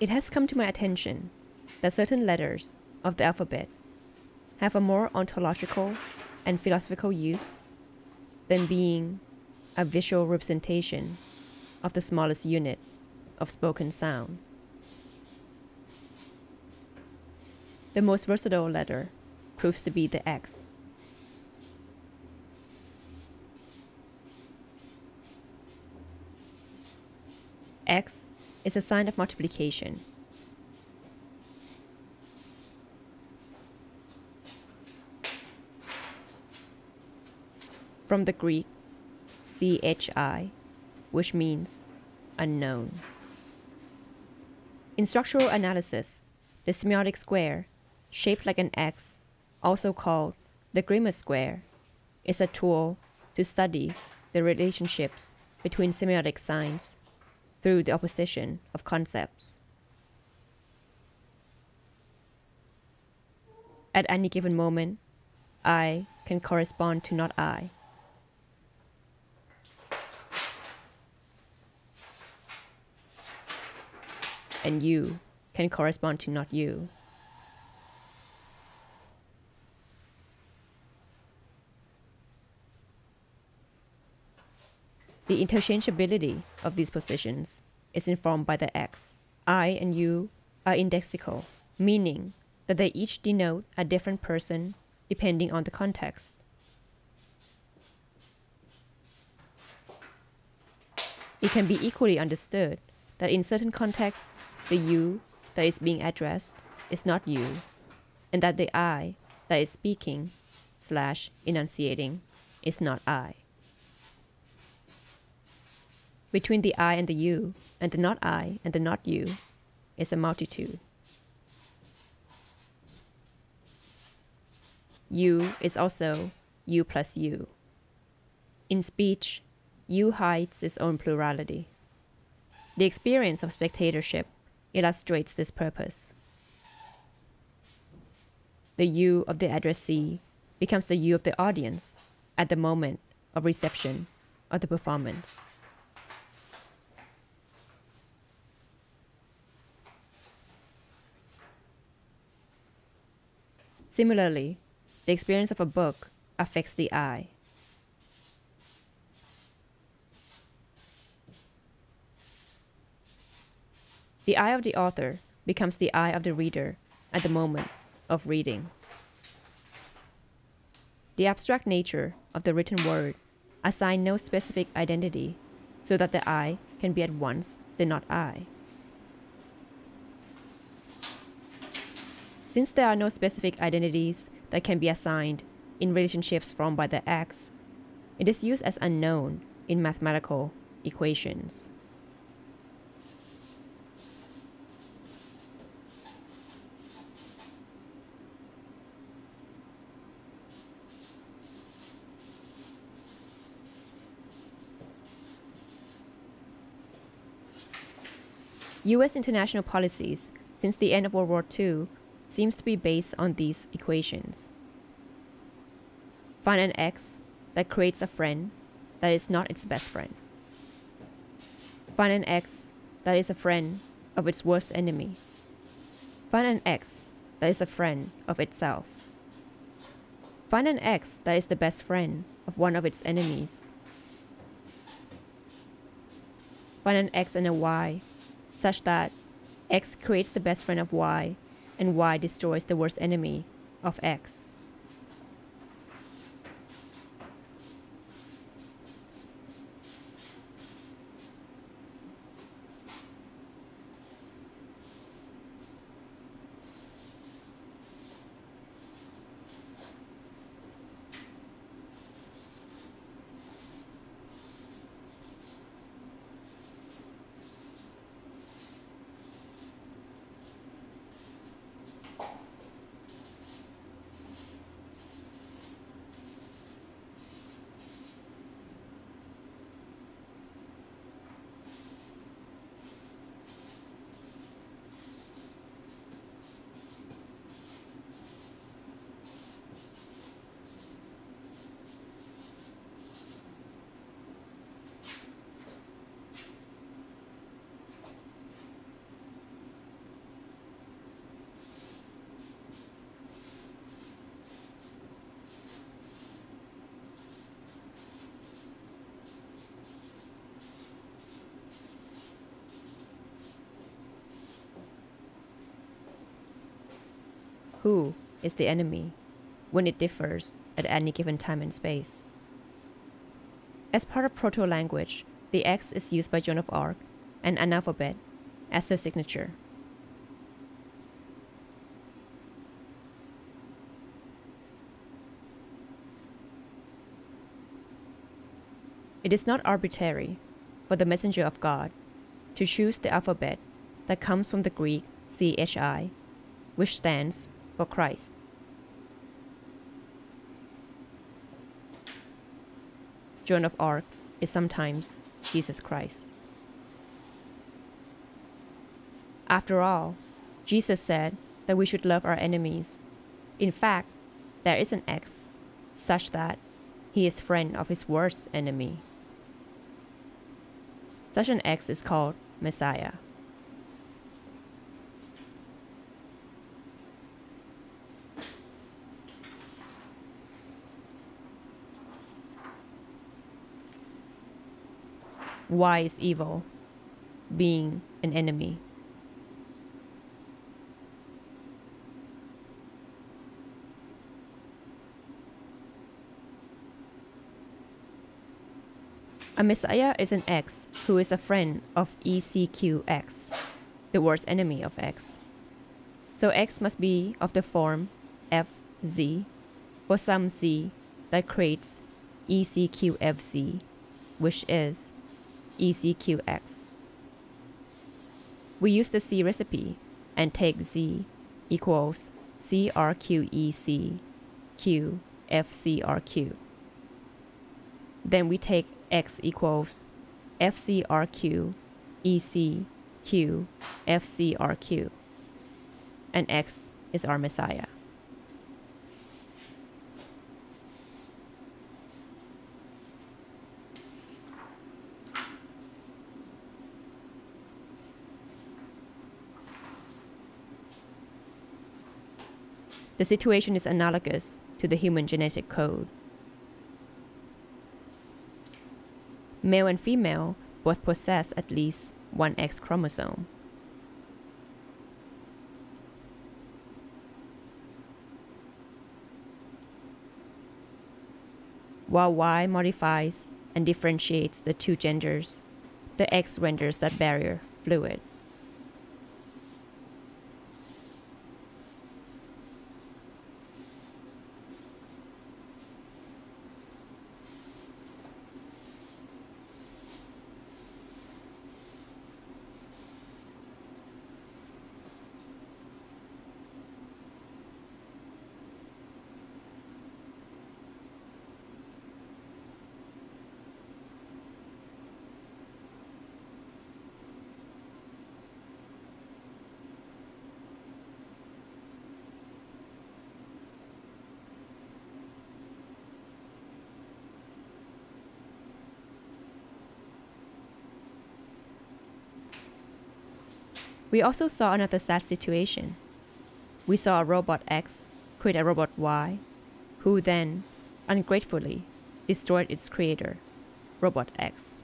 It has come to my attention that certain letters of the alphabet have a more ontological and philosophical use than being a visual representation of the smallest unit of spoken sound. The most versatile letter proves to be the X. X is a sign of multiplication. From the Greek, chi, which means unknown. In structural analysis, the semiotic square, shaped like an X, also called the grimace square, is a tool to study the relationships between semiotic signs through the opposition of concepts. At any given moment, I can correspond to not I. And you can correspond to not you. The interchangeability of these positions is informed by the X. I and you are indexical, meaning that they each denote a different person depending on the context. It can be equally understood that in certain contexts, the you that is being addressed is not you, and that the I that is speaking / enunciating is not I. Between the I and the you, and the not I and the not you, is a multitude. You is also you plus you. In speech, you hides its own plurality. The experience of spectatorship illustrates this purpose. The you of the addressee becomes the you of the audience at the moment of reception of the performance. Similarly, the experience of a book affects the I. The eye of the author becomes the eye of the reader at the moment of reading. The abstract nature of the written word assigns no specific identity, so that the I can be at once the not I. Since there are no specific identities that can be assigned in relationships formed by the X, it is used as unknown in mathematical equations. U.S. international policies since the end of World War II seems to be based on these equations. Find an X that creates a friend that is not its best friend. Find an X that is a friend of its worst enemy. Find an X that is a friend of itself. Find an X that is the best friend of one of its enemies. Find an X and a Y such that X creates the best friend of Y and Y destroys the worst enemy of X. who is the enemy when it differs at any given time and space. As part of proto-language, the X is used by Joan of Arc and an alphabet as their signature. It is not arbitrary for the messenger of God to choose the alphabet that comes from the Greek CHI, which stands for Christ. Joan of Arc is sometimes Jesus Christ. After all, Jesus said that we should love our enemies. In fact, there is an X such that he is friend of his worst enemy. Such an X is called Messiah. Why is evil being an enemy? A Messiah is an X who is a friend of ECQX, the worst enemy of X. So X must be of the form FZ for some Z that creates ECQFZ, which is ECQX. We use the C recipe and take Z equals CRQEC Q FCRQ. Then we take X equals FCRQ EC Q FCRQ, and X is our Messiah. The situation is analogous to the human genetic code. Male and female both possess at least one X chromosome. While Y modifies and differentiates the two genders, the X renders that barrier fluid. We also saw another sad situation. We saw a robot X create a robot Y, who then, ungratefully, destroyed its creator, robot X.